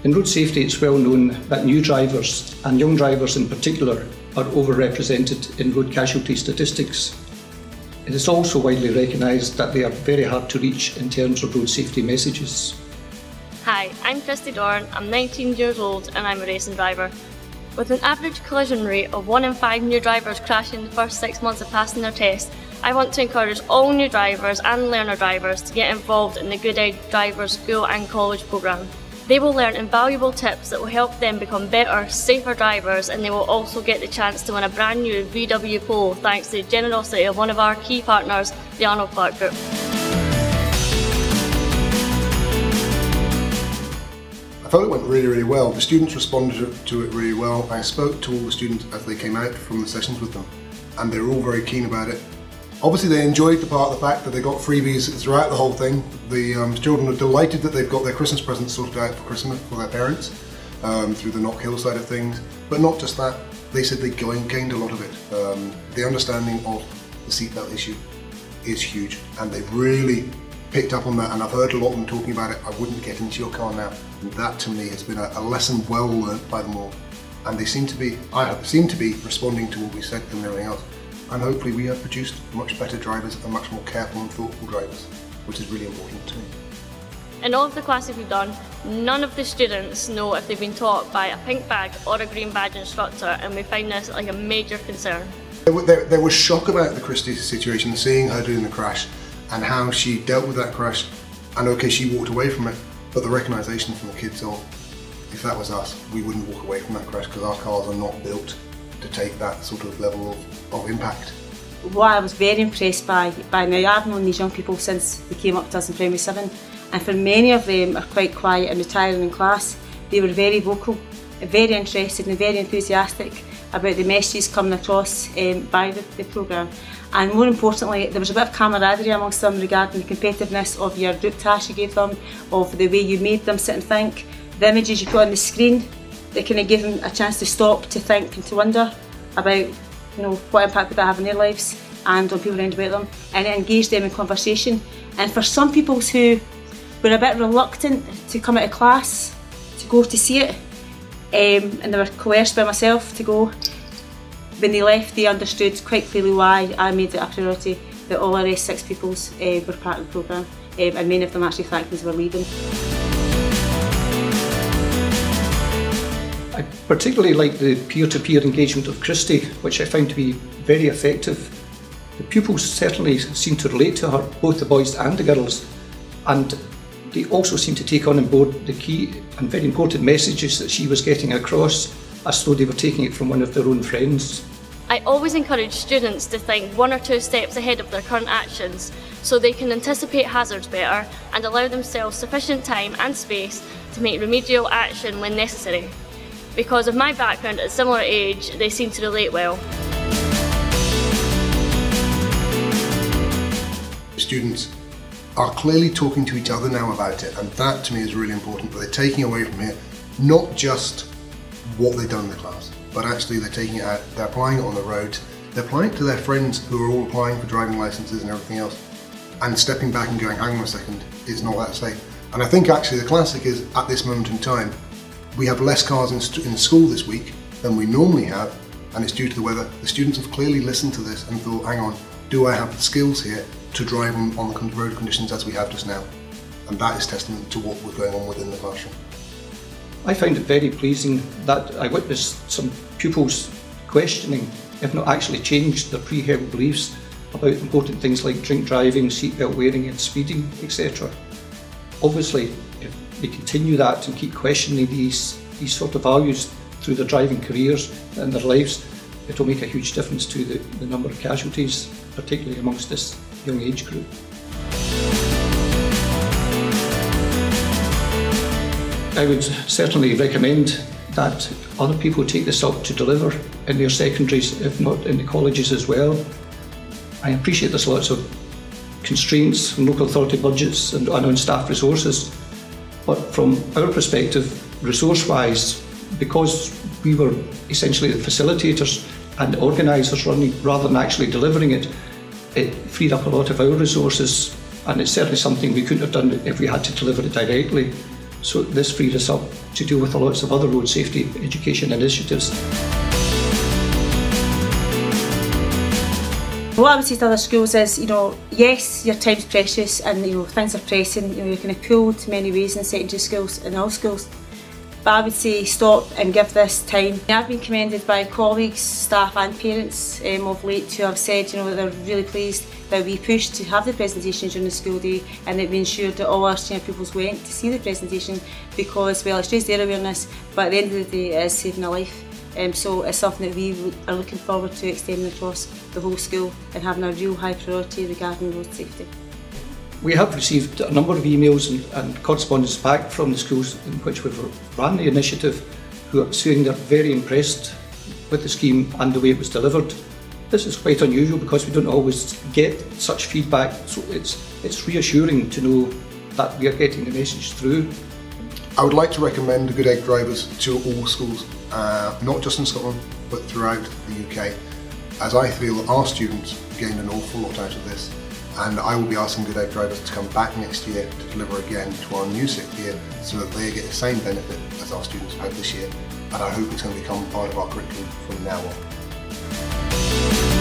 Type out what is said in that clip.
In road safety, it's well known that new drivers, and young drivers in particular, are overrepresented in road casualty statistics. It is also widely recognised that they are very hard to reach in terms of road safety messages. Hi, I'm Christie Doran, I'm 19 years old and I'm a racing driver. With an average collision rate of 1 in 5 new drivers crashing in the first 6 months of passing their test, I want to encourage all new drivers and learner drivers to get involved in the Good Ed Drivers School and College programme. They will learn invaluable tips that will help them become better, safer drivers, and they will also get the chance to win a brand new VW Polo thanks to the generosity of one of our key partners, the Arnold Clark Group. I felt it went really well. The students responded to it really well. I spoke to all the students as they came out from the sessions with them, and they were all very keen about it. Obviously they enjoyed the fact that they got freebies throughout the whole thing. The children are delighted that they've got their Christmas presents sorted out for Christmas for their parents through the Knock Hill side of things. But not just that, they said they gained a lot of it. The understanding of the seatbelt issue is huge, and they've really picked up on that, and I've heard a lot of them talking about it. I wouldn't get into your car now. And that to me has been a lesson well learnt by them all. And they seem to be responding to what we said and everything else. And hopefully we have produced much better drivers and much more careful and thoughtful drivers, which is really important to me. In all of the classes we've done, none of the students know if they've been taught by a pink bag or a green badge instructor, and we find this like a major concern. There was shock about the Christie situation, seeing her doing the crash and how she dealt with that crash, and okay, she walked away from it, but the recognition from the kids all, if that was us, we wouldn't walk away from that crash because our cars are not built to take that sort of level of impact. What I was very impressed by now, I've known these young people since they came up to us in Primary 7, and for many of them are quite quiet and retiring in class. They were very vocal, very interested and very enthusiastic about the messages coming across by the programme. And more importantly, there was a bit of camaraderie amongst them regarding the competitiveness of your group task you gave them, of the way you made them sit and think, the images you put on the screen that kind of give them a chance to stop, to think and to wonder about what impact would that have on their lives and on people around about them, and it engaged them in conversation. And for some people who were a bit reluctant to come out of class to go to see it, and they were coerced by myself to go, when they left they understood quite clearly why I made it a priority that all our S6 pupils were part of the programme, and many of them actually thanked me as we were leaving. I particularly like the peer-to-peer engagement of Christie, which I found to be very effective. The pupils certainly seem to relate to her, both the boys and the girls, and they also seem to take on board the key and very important messages that she was getting across, as though they were taking it from one of their own friends. I always encourage students to think 1 or 2 steps ahead of their current actions so they can anticipate hazards better and allow themselves sufficient time and space to make remedial action when necessary. Because of my background at a similar age, they seem to relate well. Students are clearly talking to each other now about it, and that to me is really important, that they're taking away from here not just what they've done in the class, but actually they're taking it out, they're applying it on the road, they're applying it to their friends who are all applying for driving licenses and everything else, and stepping back and going, hang on a second, it's not that safe. And I think actually the classic is, at this moment in time, we have less cars in school this week than we normally have, and it's due to the weather. The students have clearly listened to this and thought, hang on, do I have the skills here to drive on the road conditions as we have just now? And that is testament to what was going on within the classroom. I found it very pleasing that I witnessed some pupils questioning, if not actually changed, their pre-held beliefs about important things like drink driving, seatbelt wearing and speeding, etc. Obviously, if they continue that and keep questioning these sort of values through their driving careers and their lives, it will make a huge difference to the number of casualties, particularly amongst this young age group. I would certainly recommend that other people take this up to deliver in their secondaries, if not in the colleges as well. I appreciate there's lots of constraints from local authority budgets and on staff resources, but from our perspective, resource-wise, because we were essentially the facilitators and organisers running rather than actually delivering it, it freed up a lot of our resources, and it's certainly something we couldn't have done if we had to deliver it directly. So this freed us up to deal with lots of other road safety education initiatives. What I would say to other schools is, yes, your time's precious and things are pressing. You're kind of pulled in many ways in secondary schools and all schools. But I would say stop and give this time. I've been commended by colleagues, staff and parents of late who have said that they're really pleased that we pushed to have the presentation during the school day and that we ensured that all our senior pupils went to see the presentation because, well, it's raised their awareness, but at the end of the day it is saving a life. So it's something that we are looking forward to extending across the whole school and having a real high priority regarding road safety. We have received a number of emails and correspondence back from the schools in which we've ran the initiative who are saying they're very impressed with the scheme and the way it was delivered. This is quite unusual because we don't always get such feedback, so it's reassuring to know that we are getting the message through. I would like to recommend the Good Egg drivers to all schools, not just in Scotland but throughout the UK, as I feel our students gained an awful lot out of this, and I will be asking Good Egg drivers to come back next year to deliver again to our new 6th year so that they get the same benefit as our students have had this year, and I hope it's going to become part of our curriculum from now on.